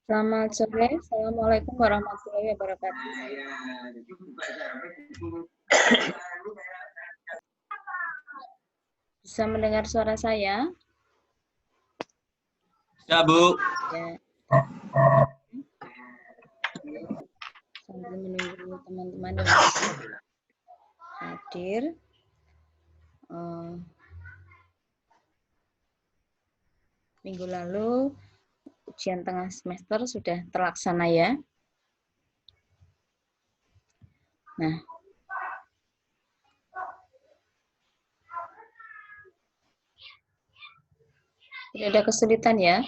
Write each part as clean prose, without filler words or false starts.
Selamat sore, Assalamualaikum warahmatullahi wabarakatuh. Bisa mendengar suara saya? Ya, Bu. Ya, sambil menunggu teman-teman yang hadir. Minggu lalu ujian tengah semester sudah terlaksana ya. Nah, tidak ada kesulitan ya.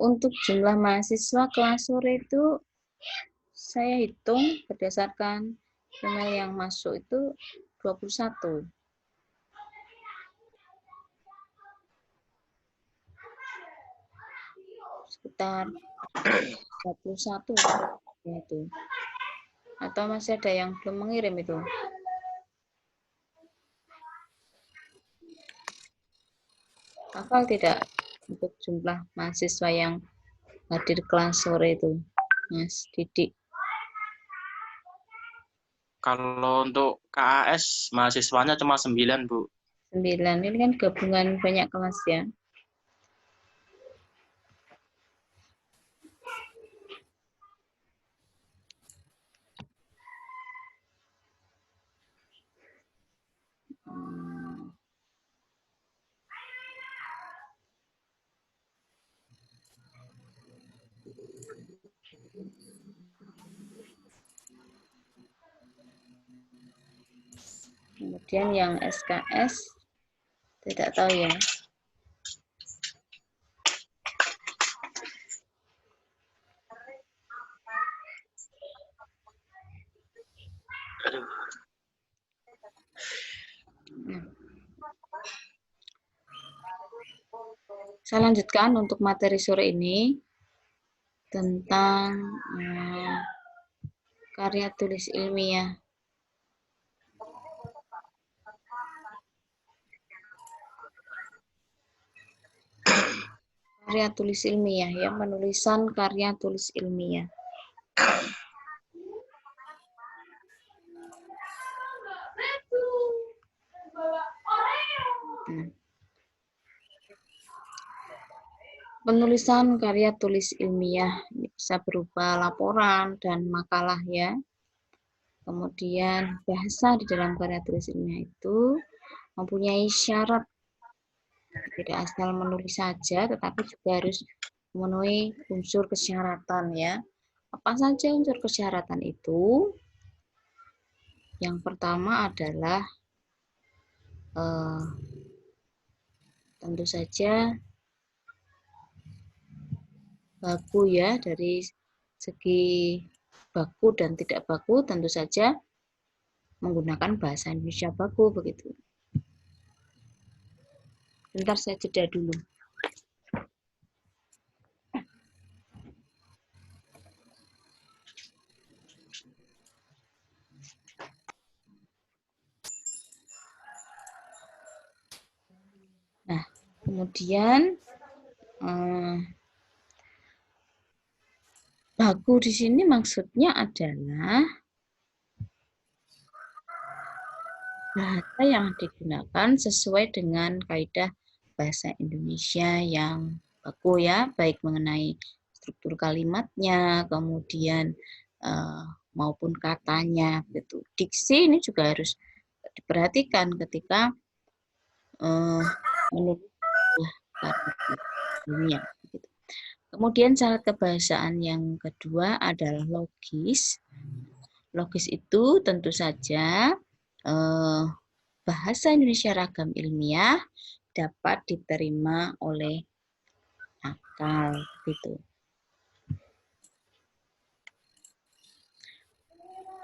Untuk jumlah mahasiswa kelas sore itu saya hitung berdasarkan email yang masuk itu 21. Sekitar 21 ya itu. Atau masih ada yang belum mengirim itu? Hafal tidak untuk jumlah mahasiswa yang hadir kelas sore itu, Mas Didik? Kalau untuk KAS mahasiswanya cuma 9, Bu. 9. Ini kan gabungan banyak kelas ya. Kemudian yang SKS tidak tahu ya. Saya lanjutkan untuk materi sore ini tentang karya tulis ilmiah. Karya tulis ilmiah ya, penulisan karya tulis ilmiah. Penulisan karya tulis ilmiah bisa berupa laporan dan makalah ya. Kemudian bahasa di dalam karya tulis ilmiah itu mempunyai syarat, tidak asal menulis saja, tetapi juga harus memenuhi unsur kesyaratan ya. Apa saja unsur kesyaratan itu? Yang pertama adalah tentu saja baku ya, dari segi baku dan tidak baku tentu saja menggunakan bahasa Indonesia baku begitu. Bentar saya jeda dulu. Nah, kemudian baku di sini maksudnya adalah bahasa yang digunakan sesuai dengan kaidah bahasa Indonesia yang baku ya, baik mengenai struktur kalimatnya, kemudian maupun katanya gitu. Diksi ini juga harus diperhatikan ketika menulis dunia. Gitu. Kemudian syarat kebahasaan yang kedua adalah logis. Logis itu tentu saja bahasa Indonesia ragam ilmiah dapat diterima oleh akal gitu.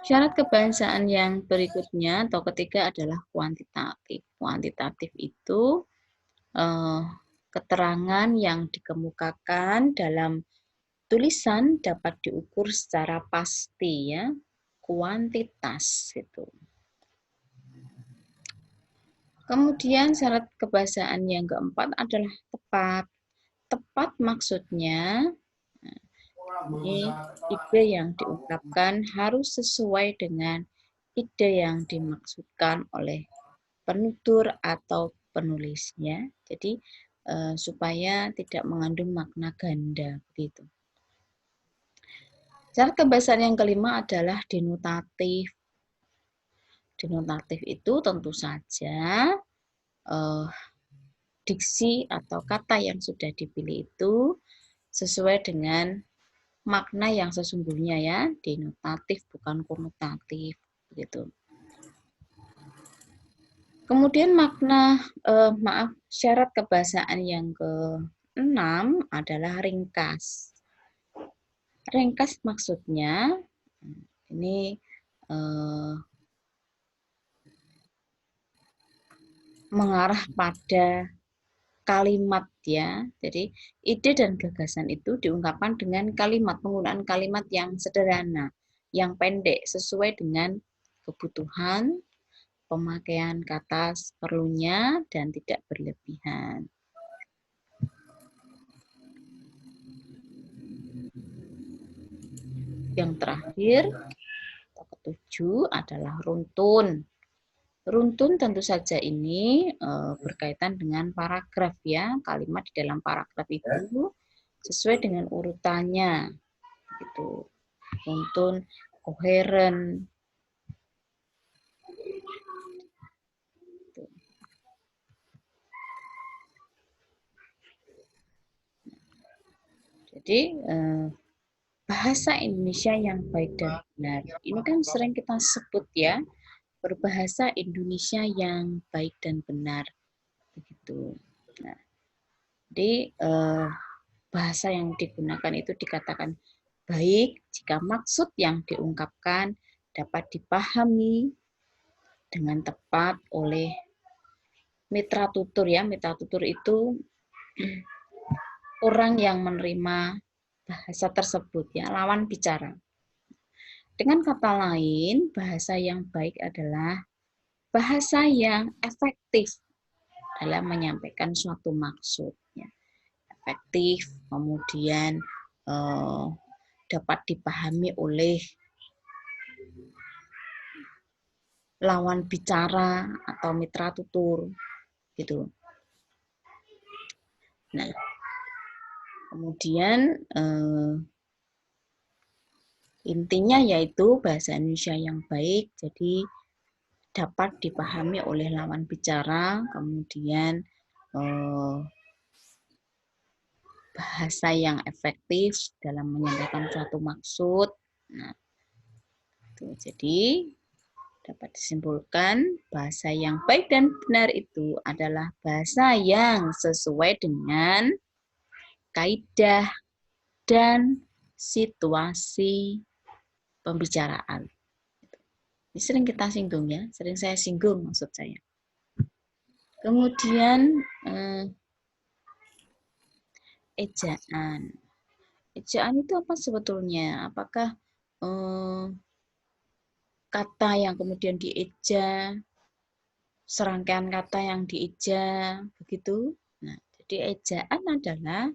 Syarat kebahasaan yang berikutnya atau ketiga adalah kuantitatif. Kuantitatif itu keterangan yang dikemukakan dalam tulisan dapat diukur secara pasti ya, kuantitas itu. Kemudian syarat kebahasaan yang keempat adalah tepat. Tepat maksudnya Ini ide yang diungkapkan harus sesuai dengan ide yang dimaksudkan oleh penutur atau penulisnya. Jadi supaya tidak mengandung makna ganda begitu. Cara kebahasaan yang kelima adalah denotatif. Denotatif itu tentu saja diksi atau kata yang sudah dipilih itu sesuai dengan makna yang sesungguhnya ya, denotatif bukan konotatif begitu. Kemudian syarat kebahasaan yang ke-6 adalah ringkas. Ringkas maksudnya ini mengarah pada kalimat ya. Jadi ide dan gagasan itu diungkapkan dengan kalimat, penggunaan kalimat yang sederhana, yang pendek sesuai dengan kebutuhan, pemakaian kata perlunya dan tidak berlebihan. Yang terakhir, ketujuh adalah runtun. Runtun tentu saja ini berkaitan dengan paragraf ya, kalimat di dalam paragraf itu sesuai dengan urutannya, gitu. Runtun, koheren. Jadi bahasa Indonesia yang baik dan benar. Ini kan sering kita sebut ya, berbahasa Indonesia yang baik dan benar, begitu. Nah, jadi bahasa yang digunakan itu dikatakan baik jika maksud yang diungkapkan dapat dipahami dengan tepat oleh mitra tutur ya. Mitra tutur itu orang yang menerima bahasa tersebut ya, lawan bicara. Dengan kata lain, bahasa yang baik adalah bahasa yang efektif dalam menyampaikan suatu maksud. Ya. Efektif, kemudian dapat dipahami oleh lawan bicara atau mitra tutur, gitu. Nah, kemudian intinya yaitu bahasa Indonesia yang baik, jadi dapat dipahami oleh lawan bicara, kemudian bahasa yang efektif dalam menyampaikan suatu maksud. Nah, itu. Jadi dapat disimpulkan bahasa yang baik dan benar itu adalah bahasa yang sesuai dengan kaidah dan situasi pembicaraan. Ini sering kita singgung ya, sering saya singgung maksud saya. Kemudian ejaan. Ejaan itu apa sebetulnya? Apakah kata yang kemudian dieja, serangkaian kata yang dieja, begitu? Nah, jadi ejaan adalah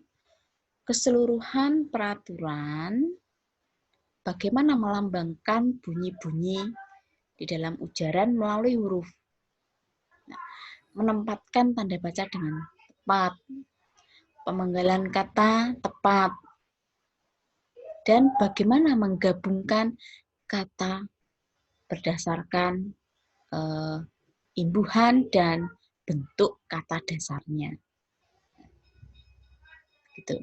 keseluruhan peraturan bagaimana melambangkan bunyi-bunyi di dalam ujaran melalui huruf. Nah, menempatkan tanda baca dengan tepat, pemenggalan kata tepat, dan bagaimana menggabungkan kata berdasarkan imbuhan dan bentuk kata dasarnya. Gitu.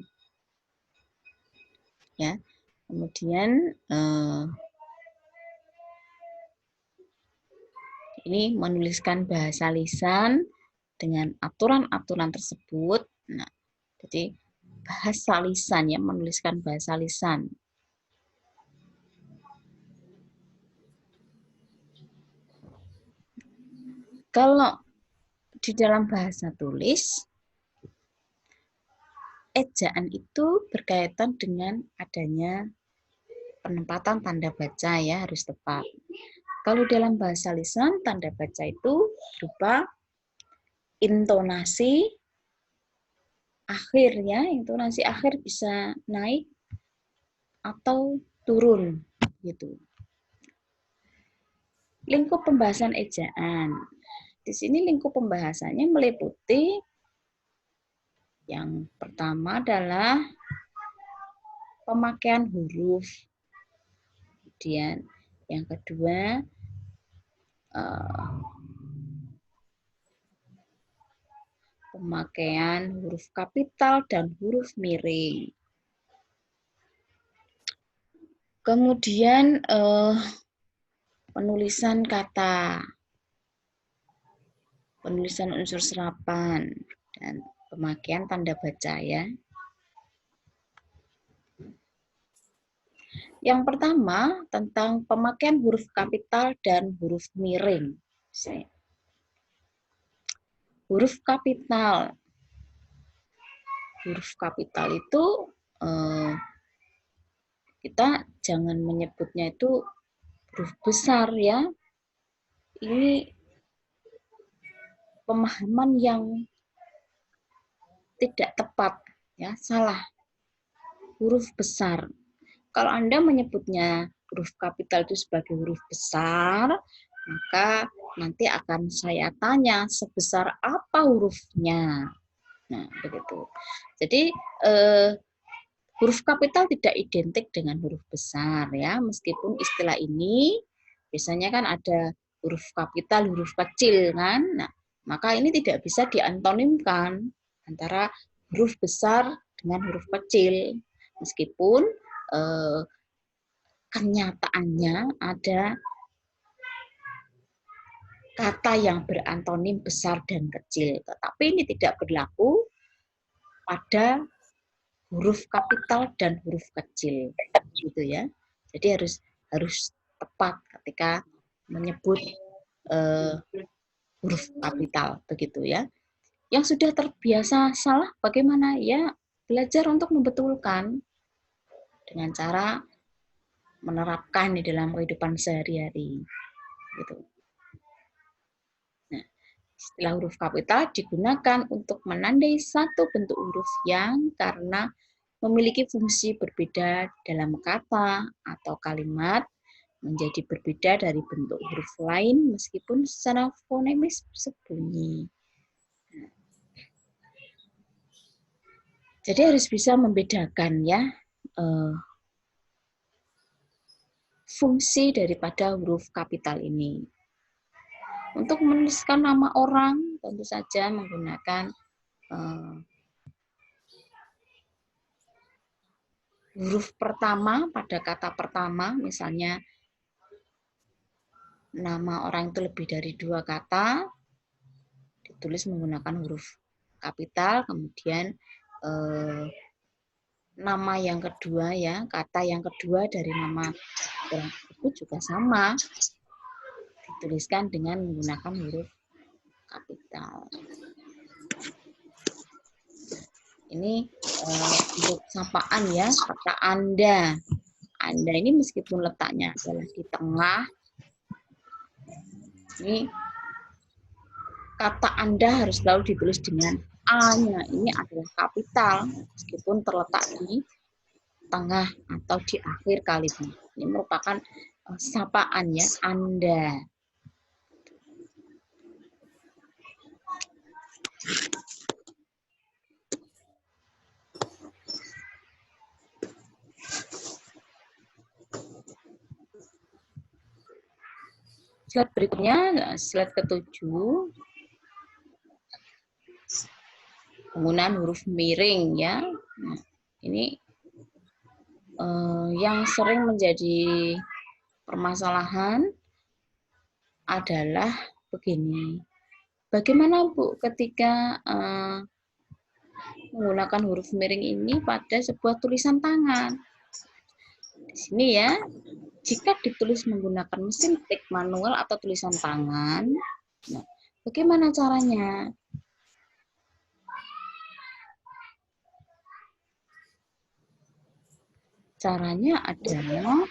Ya. Kemudian ini menuliskan bahasa lisan dengan aturan-aturan tersebut. Nah, jadi bahasa lisan ya, menuliskan bahasa lisan. Kalau di dalam bahasa tulis, ejaan itu berkaitan dengan adanya penempatan tanda baca ya, harus tepat. Kalau dalam bahasa lisan, tanda baca itu berupa intonasi akhir ya, intonasi akhir bisa naik atau turun gitu. Lingkup pembahasan ejaan. Di sini lingkup pembahasannya meliputi yang pertama adalah pemakaian huruf. Kemudian yang kedua pemakaian huruf kapital dan huruf miring. Kemudian penulisan kata, penulisan unsur serapan, dan pemakaian tanda baca ya. Yang pertama tentang pemakaian huruf kapital dan huruf miring. Huruf kapital. Huruf kapital itu kita jangan menyebutnya itu huruf besar ya. Ini pemahaman yang tidak tepat ya, salah. Huruf besar. Kalau Anda menyebutnya huruf kapital itu sebagai huruf besar, maka nanti akan saya tanya sebesar apa hurufnya. Nah, begitu. Jadi huruf kapital tidak identik dengan huruf besar ya, meskipun istilah ini biasanya kan ada huruf kapital, huruf kecil kan. Nah, maka ini tidak bisa diantonimkan antara huruf besar dengan huruf kecil. Meskipun kenyataannya ada kata yang berantonim besar dan kecil, tetapi ini tidak berlaku pada huruf kapital dan huruf kecil, gitu ya. Jadi harus tepat ketika menyebut huruf kapital, begitu ya. Yang sudah terbiasa salah, bagaimana ya? Belajar untuk membetulkan dengan cara menerapkan di dalam kehidupan sehari-hari, gitu. Nah, istilah huruf kapital digunakan untuk menandai satu bentuk huruf yang karena memiliki fungsi berbeda dalam kata atau kalimat menjadi berbeda dari bentuk huruf lain meskipun secara fonemis bersembunyi. Jadi harus bisa membedakan ya fungsi daripada huruf kapital ini. Untuk menuliskan nama orang tentu saja menggunakan huruf pertama pada kata pertama, misalnya nama orang itu lebih dari 2 kata, ditulis menggunakan huruf kapital, kemudian nama yang kedua ya, kata yang kedua dari nama orang tersebut juga sama, dituliskan dengan menggunakan huruf kapital. Ini untuk sapaan ya, kata Anda. Anda ini meskipun letaknya adalah di tengah, ini kata Anda harus selalu ditulis dengan A-nya. Ini adalah kapital, meskipun terletak di tengah atau di akhir kalimat. Ini merupakan sapaan ya, Anda. Slide berikutnya, slide ke-7. Penggunaan huruf miring ya. Nah, ini yang sering menjadi permasalahan adalah begini. Bagaimana Bu ketika menggunakan huruf miring ini pada sebuah tulisan tangan? Di sini ya, jika ditulis menggunakan mesin ketik manual atau tulisan tangan, nah, bagaimana caranya? Caranya adalah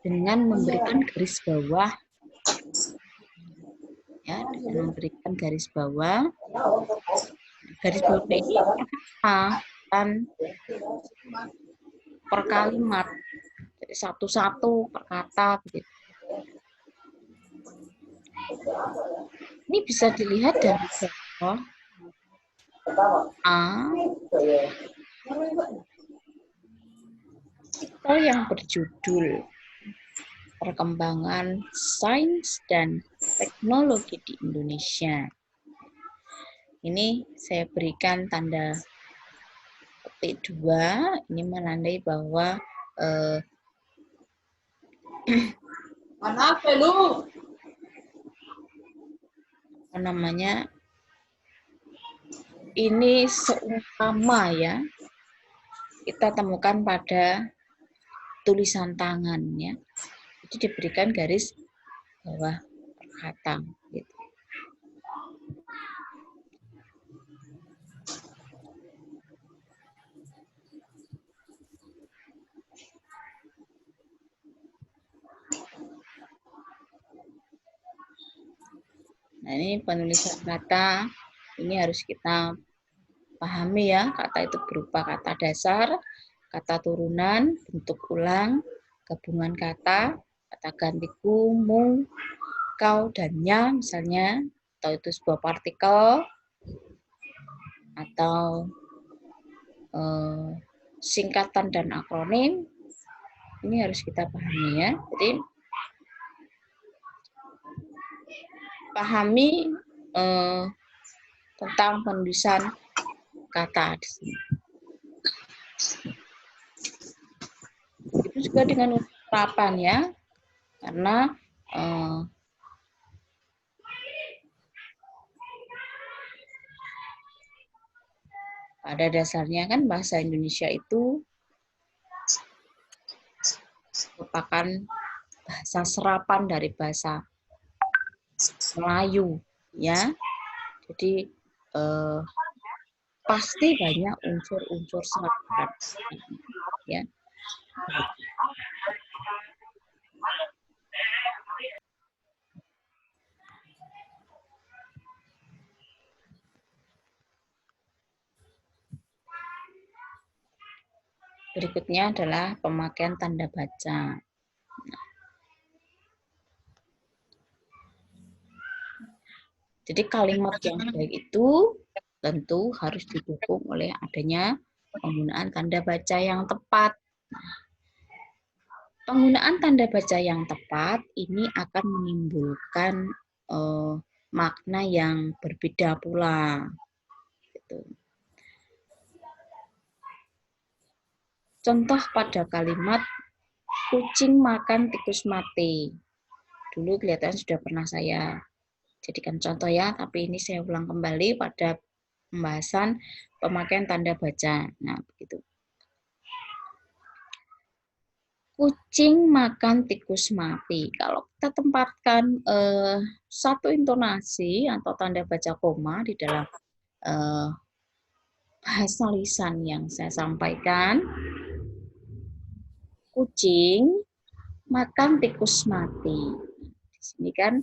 dengan memberikan garis bawah, ya, dengan memberikan garis bawah ini apa? Dan per kalimat. Jadi satu-satu per kata begitu. Ini bisa dilihat dari contoh A artikel yang berjudul Perkembangan Sains dan Teknologi di Indonesia. Ini saya berikan tanda petik 2, ini menandai bahwa ini seumpama ya kita temukan pada tulisan tangan ya. Jadi diberikan garis bawah per kata gitu. Nah, ini penulisan kata, ini harus kita pahami ya, kata itu berupa kata dasar, kata turunan, bentuk ulang, gabungan kata, kata gantiku, mu, kau, dan nya misalnya, atau itu sebuah partikel, atau singkatan dan akronim, ini harus kita pahami ya. Jadi pahami tentang penulisan kata di sini. Itu juga dengan ungkapan ya, karena pada dasarnya kan bahasa Indonesia itu merupakan bahasa serapan dari bahasa Melayu ya. Jadi pasti banyak unsur-unsur serapan ya. Berikutnya adalah pemakaian tanda baca. Jadi kalimat yang baik itu tentu harus didukung oleh adanya penggunaan tanda baca yang tepat. Penggunaan tanda baca yang tepat ini akan menimbulkan makna yang berbeda pula. Gitu. Contoh pada kalimat kucing makan tikus mati. Dulu kelihatan sudah pernah saya jadikan contoh ya, tapi ini saya ulang kembali pada pembahasan pemakaian tanda baca. Nah, begitu. Kucing makan tikus mati. Kalau kita tempatkan satu intonasi atau tanda baca koma di dalam bahasa lisan yang saya sampaikan, kucing makan tikus mati. Di sini kan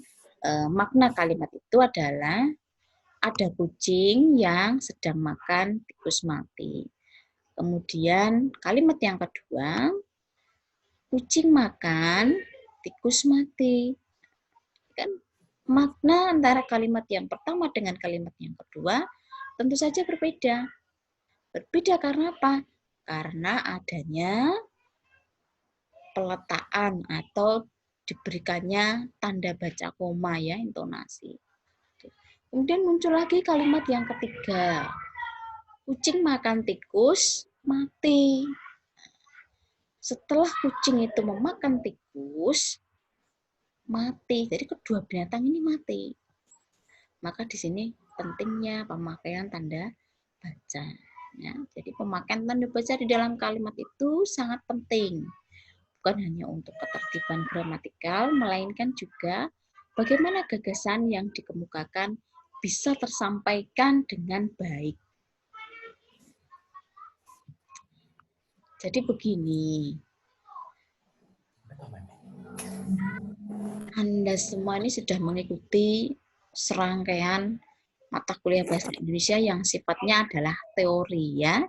makna kalimat itu adalah ada kucing yang sedang makan tikus mati. Kemudian kalimat yang kedua, kucing makan tikus mati. Kan makna antara kalimat yang pertama dengan kalimat yang kedua tentu saja berbeda. Berbeda karena apa? Karena adanya peletaan atau diberikannya tanda baca koma ya, intonasi. Kemudian muncul lagi kalimat yang ketiga. Kucing makan tikus mati. Setelah kucing itu memakan tikus, mati. Jadi kedua binatang ini mati. Maka di sini pentingnya pemakaian tanda baca. Ya, jadi pemakaian tanda baca di dalam kalimat itu sangat penting. Bukan hanya untuk ketertiban gramatikal, melainkan juga bagaimana gagasan yang dikemukakan bisa tersampaikan dengan baik. Jadi begini, Anda semua ini sudah mengikuti serangkaian mata kuliah bahasa Indonesia yang sifatnya adalah teori ya.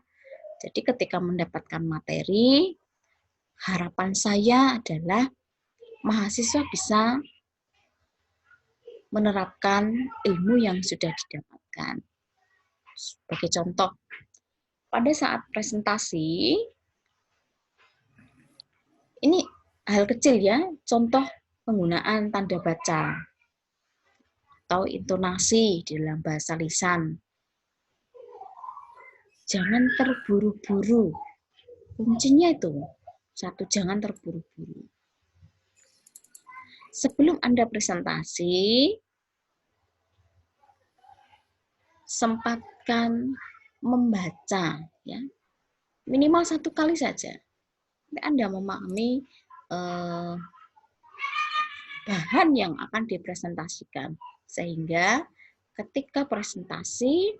Jadi ketika mendapatkan materi, harapan saya adalah mahasiswa bisa menerapkan ilmu yang sudah didapatkan. Sebagai contoh, pada saat presentasi, ini hal kecil ya, contoh penggunaan tanda baca atau intonasi di dalam bahasa lisan. Jangan terburu-buru. Kuncinya itu, satu, jangan terburu-buru. Sebelum Anda presentasi, sempatkan membaca, ya, minimal 1 kali saja. Anda memahami bahan yang akan dipresentasikan, sehingga ketika presentasi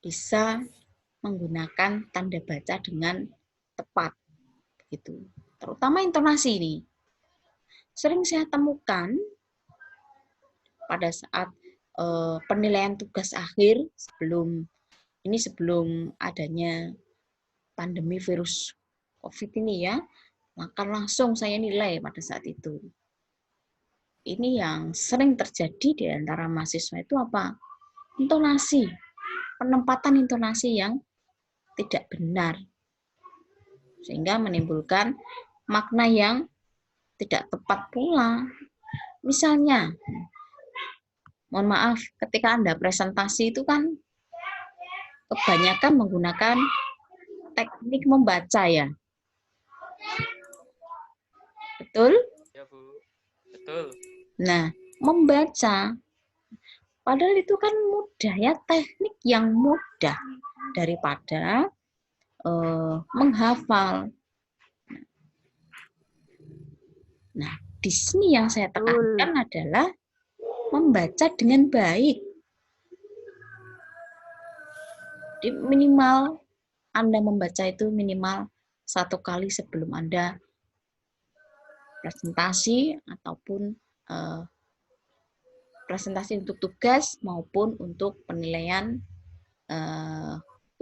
bisa menggunakan tanda baca dengan tepat, gitu. Terutama intonasi ini. Sering saya temukan pada saat penilaian tugas akhir sebelum adanya pandemi virus COVID ini ya, maka langsung saya nilai pada saat itu. Ini yang sering terjadi di antara mahasiswa itu apa? Intonasi, penempatan intonasi yang tidak benar, sehingga menimbulkan makna yang tidak tepat pula. Misalnya, mohon maaf, ketika Anda presentasi itu kan kebanyakan menggunakan teknik membaca ya. Betul? Ya, Bu. Betul. Nah, membaca, padahal itu kan mudah ya, teknik yang mudah daripada menghafal. Nah, di sini yang saya tekankan adalah membaca dengan baik. Jadi minimal Anda membaca itu minimal 1 kali sebelum Anda presentasi ataupun presentasi untuk tugas maupun untuk penilaian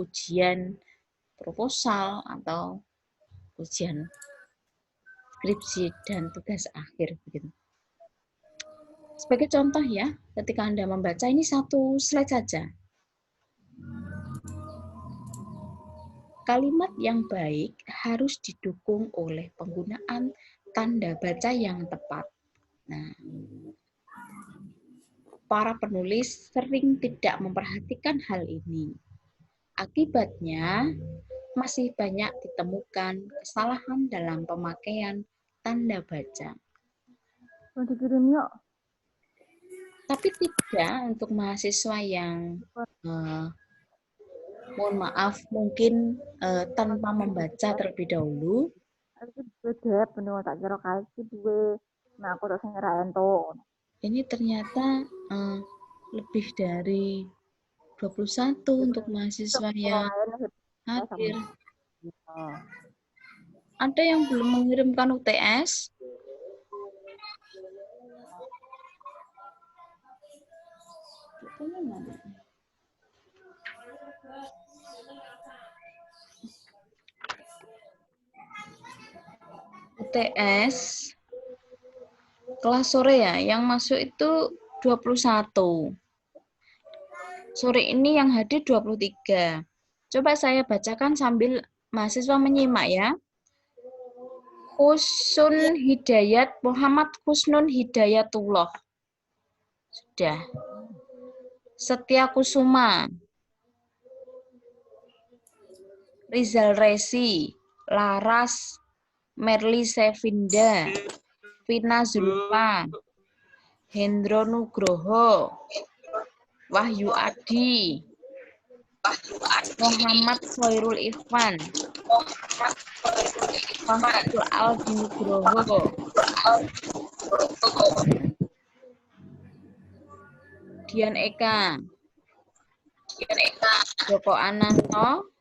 ujian proposal atau ujian skripsi dan tugas akhir begitu. Sebagai contoh ya, ketika Anda membaca ini 1 slide saja. Kalimat yang baik harus didukung oleh penggunaan tanda baca yang tepat. Nah, para penulis sering tidak memperhatikan hal ini. Akibatnya, masih banyak ditemukan kesalahan dalam pemakaian tanda baca. Tapi tidak untuk mahasiswa yang mohon maaf mungkin tanpa membaca terlebih dahulu. Ini ternyata lebih dari 21 untuk mahasiswa yang hadir. Ada yang belum mengirimkan UTS? UTS kelas sore ya, yang masuk itu 21. Sore ini yang hadir 23. Coba saya bacakan sambil mahasiswa menyimak ya. Husnul Hidayat, Muhammad Husnul Hidayatullah. Sudah. Setia Kusuma. Rizal Resi, Laras, Merli Sevinda, Vina Zulfa, Hendro Nugroho, Wahyu Adi, Muhammad Khairul Ikhwan, Fahdul Aldi Nugroho, Dian Eka, Joko Ananto,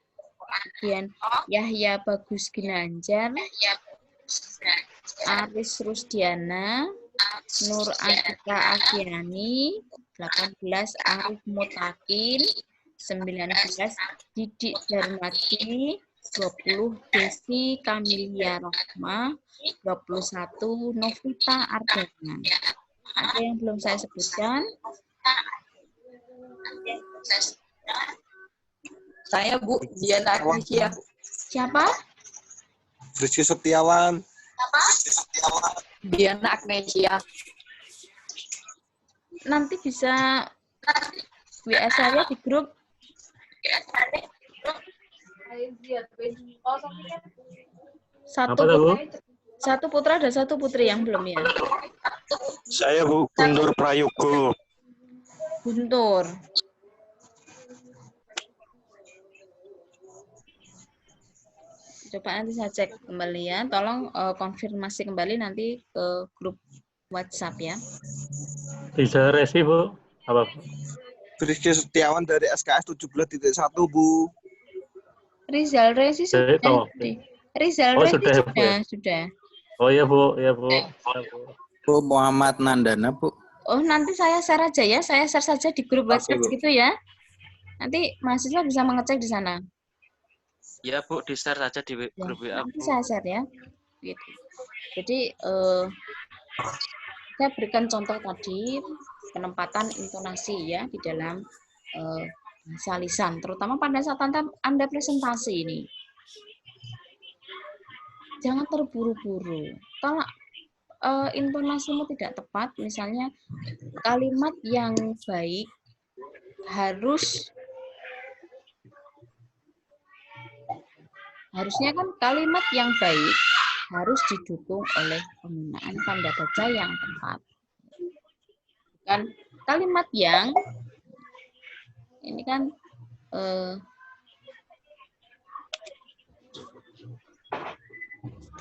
Dian Yahya Bagus Ginanjar, Aris Rusdiana, Nur Atika Afiani, 18 Arif Mutakin, 19 Didik Darmadi, 20 Desi Kamilia Rohma, 21 Novita Ardana. Ada yang belum saya sebutkan? Saya Bu, Diana Agnesia. Siapa? Rizky Setiawan. Diana Agnesia. Nanti bisa WA saya di grup. Satu putra dan satu putri yang belum ya. Saya Bu Guntur Prayogo. Guntur. Coba nanti saya cek kembali ya. Tolong konfirmasi kembali nanti ke grup WhatsApp ya. Bisa resi, Bu. Apa? Rizky Setiawan dari SKS 17.1, Bu. Rizal Resi sudah. Rizal Oh, Resi sudah, Bu, ya? sudah. Oh iya, Bu. Ya, Bu. Bu Muhammad Nandana, Bu. Oh, nanti saya share aja ya. Saya share saja di grup WhatsApp Bu. gitu ya. Nanti mahasiswa bisa mengecek di sana. Ya Bu, di-share saja di grup WA. Nanti saya share ya. Gitu. Jadi saya berikan contoh tadi penempatan intonasi ya di dalam bahasa lisan, terutama pada saat Anda presentasi ini. Jangan terburu-buru. Kalau intonasimu tidak tepat, misalnya kalimat yang baik harusnya kan kalimat yang baik harus didukung oleh penggunaan tanda baca yang tepat. Bukan kalimat yang ini kan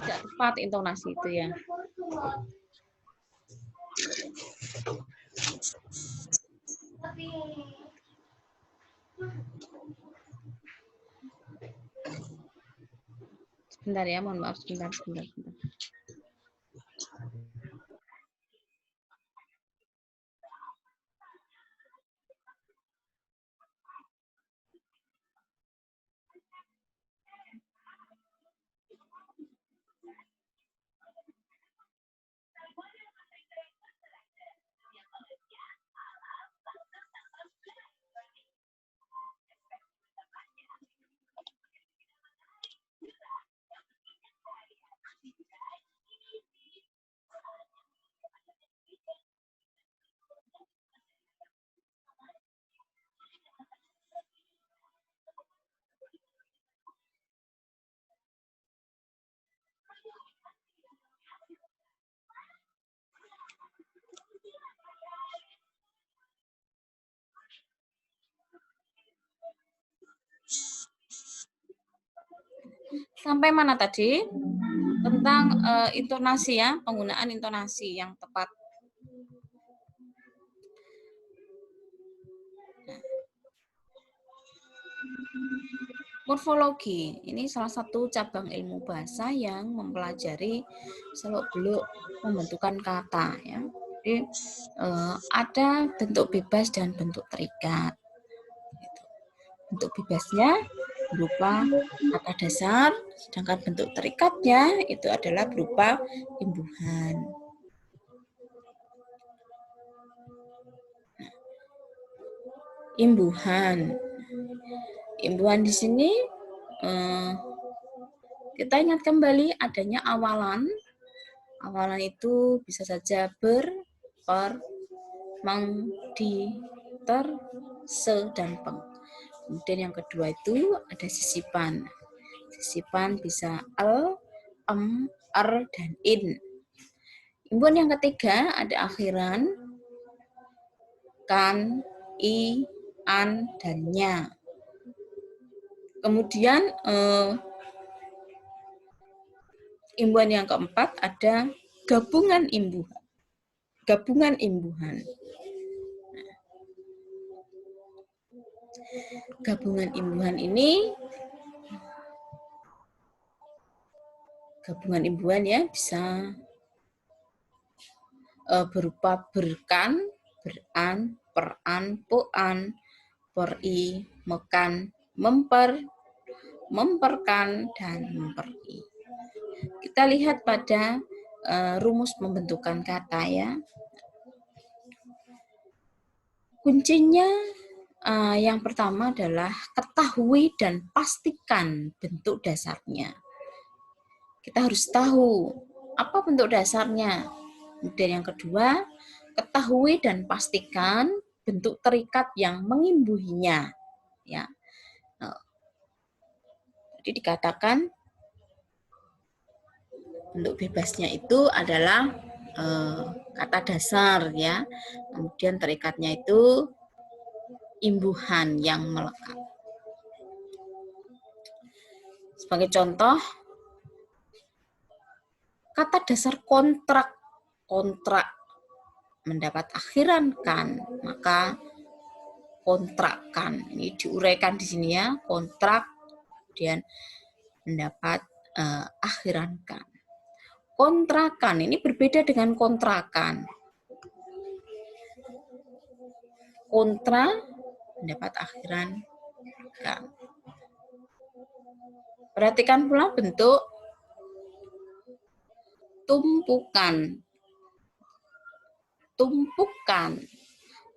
tidak tepat intonasi itu ya. Sebentar ya, mohon maaf sebentar. Sampai mana tadi? Tentang intonasi ya, penggunaan intonasi yang tepat. Morfologi, ini salah satu cabang ilmu bahasa yang mempelajari seluk-beluk pembentukan kata. Ya. Jadi ada bentuk bebas dan bentuk terikat. Bentuk bebasnya berupa kata dasar, sedangkan bentuk terikatnya itu adalah berupa imbuhan. Imbuhan di sini kita ingat kembali adanya awalan. Awalan itu bisa saja ber, per, meng, di, ter, se, dan peng. Kemudian yang kedua itu ada sisipan. Sisipan bisa el, er, dan in. Imbuhan yang ketiga ada akhiran, kan, i, an, dan nya. Kemudian imbuhan yang keempat ada gabungan imbuhan. Gabungan imbuhan ini ya bisa berupa berkan, beran, peran, puan, peri, mekan, memper, memperkan, dan memperki. Kita lihat pada rumus pembentukan kata ya. Kuncinya yang pertama adalah ketahui dan pastikan bentuk dasarnya. Kita harus tahu apa bentuk dasarnya. Kemudian yang kedua, ketahui dan pastikan bentuk terikat yang mengimbuhinya. Ya. Jadi dikatakan bentuk bebasnya itu adalah kata dasar ya. Kemudian terikatnya itu imbuhan yang melekat. Sebagai contoh, kata dasar kontrak mendapat akhiran kan, maka kontrakkan. Ini diuraikan di sini ya, kontrak kemudian mendapat akhiran kan. Kontrakan ini berbeda dengan kontrakan. Kontra mendapat akhiran kan. Perhatikan pula bentuk tumpukan,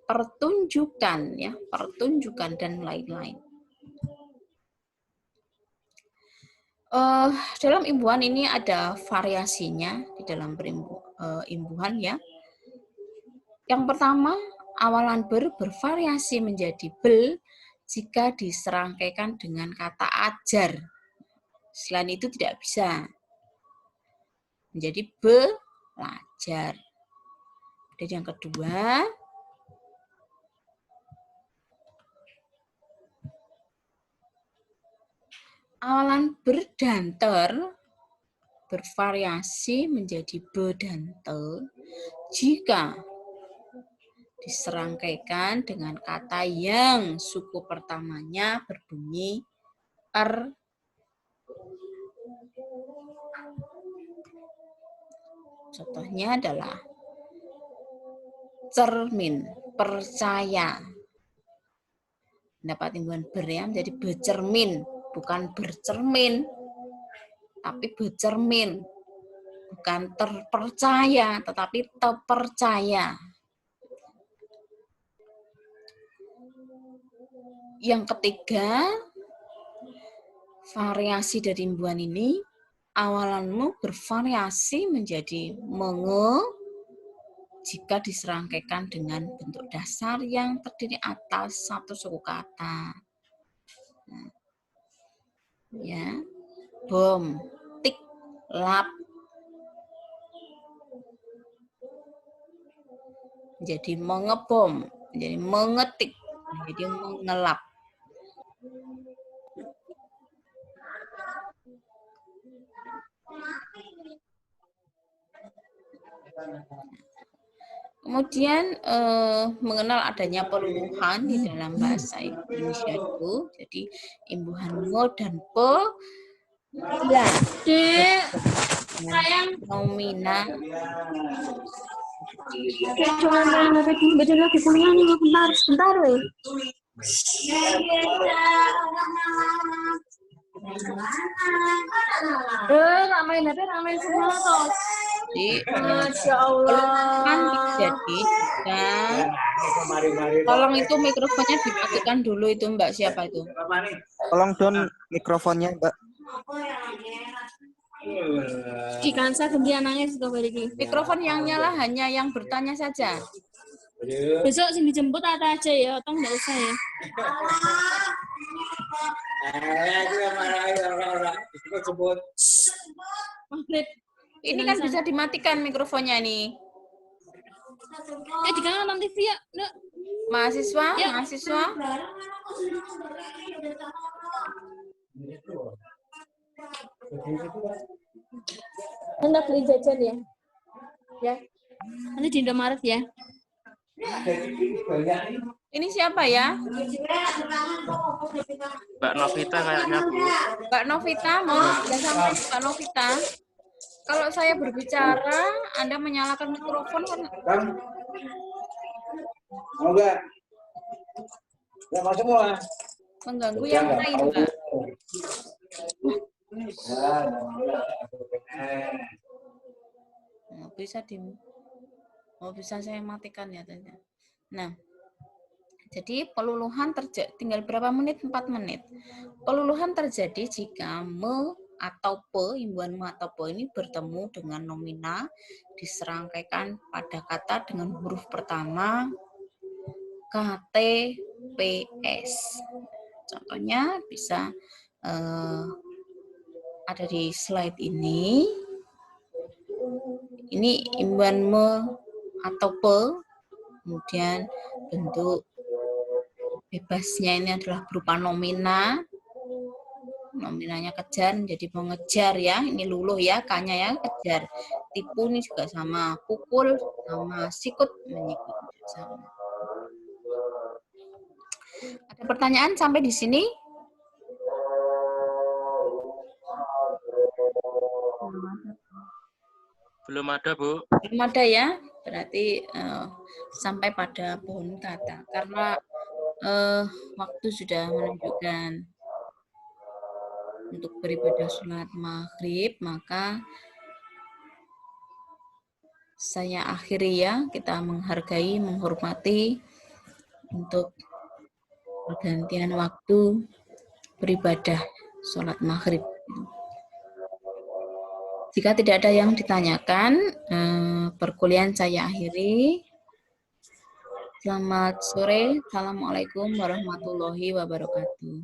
pertunjukan ya, pertunjukan dan lain-lain. Dalam imbuhan ini ada variasinya di dalam imbuhan ya. Yang pertama, awalan bervariasi menjadi bel jika diserangkaikan dengan kata ajar. Selain itu tidak bisa. Menjadi belajar. Dan yang kedua, awalan berdanter bervariasi menjadi bedantel jika diserangkaikan dengan kata yang suku pertamanya berbunyi er. Contohnya adalah cermin, percaya. Dapat imbuhan ber ya, menjadi becermin. Bukan bercermin, tapi becermin. Bukan terpercaya, tetapi terpercaya. Yang ketiga, variasi dari imbuhan ini, awalanmu bervariasi menjadi menge jika diserangkaikan dengan bentuk dasar yang terdiri atas satu suku kata. Nah, ya, bom, tik, lap. Jadi mengebom, menjadi mengetik, menjadi mengelap. Kemudian mengenal adanya peluluhan di dalam bahasa Indonesia itu, jadi imbuhan ngo dan pe sayang nomina. Beda lagi kuliah nih, bentar weh. Ramain apa? Ramain semua toh. Jadi, Masya Allah. Kan jadi, dan tolong itu mikrofonnya dimatikan dulu itu Mbak, siapa itu? Tolong don mikrofonnya, Mbak. Ikan saya kemudian nangis tuh balik. Mikrofon yang nyala hanya yang bertanya saja. Besok sih dijemput ada aja ya, atau nggak usah ya? Ini kan bisa dimatikan mikrofonnya nih. Di kanan nonton TV ya, Nduk. Mahasiswa, Ya. mahasiswa. Hendak beli jajan ya? Ya. Nanti di Indomaret ya. Ini siapa ya? Mbak Novita kayaknya, Bu. Mbak Novita, mau sampai Mbak Novita. Kalau saya berbicara, Anda menyalakan mikrofon kan? Mau nggak? Nggak mau semua. Mengganggu yang lain, Mbak. Nah, bisa saya matikan ya tanya. Nah, jadi peluluhan terjadi tinggal berapa menit? 4 menit. Peluluhan terjadi jika me atau pe, imbuhan me atau pe ini bertemu dengan nomina diserangkaikan pada kata dengan huruf pertama KTPS. Contohnya bisa ada di slide ini. Ini imbuhan me atau pe, kemudian bentuk bebasnya ini adalah berupa nomina. Nominanya kejar menjadi mengejar ya. Ini luluh ya, K-nya ya, kejar. Tipu ini juga sama, pukul sama, sikut menyikut sama. Ada pertanyaan sampai di sini? Belum ada, Bu. Belum ada ya, berarti sampai pada pohon kata. Karena waktu sudah menunjukkan untuk beribadah sholat maghrib, maka saya akhiri ya, kita menghargai, menghormati untuk pergantian waktu beribadah sholat maghrib. Jika tidak ada yang ditanyakan, perkuliahan saya akhiri. Selamat sore. Assalamualaikum warahmatullahi wabarakatuh.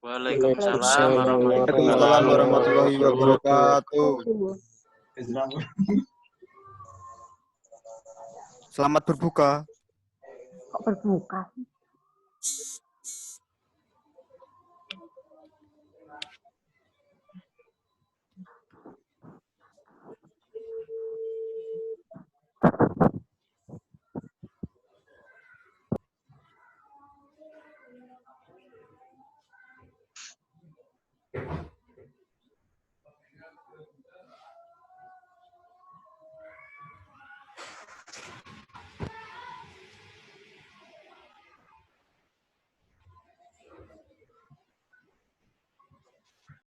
Waalaikumsalam Waalaikumsalam warahmatullahi wabarakatuh. Selamat berbuka. Kok berbuka?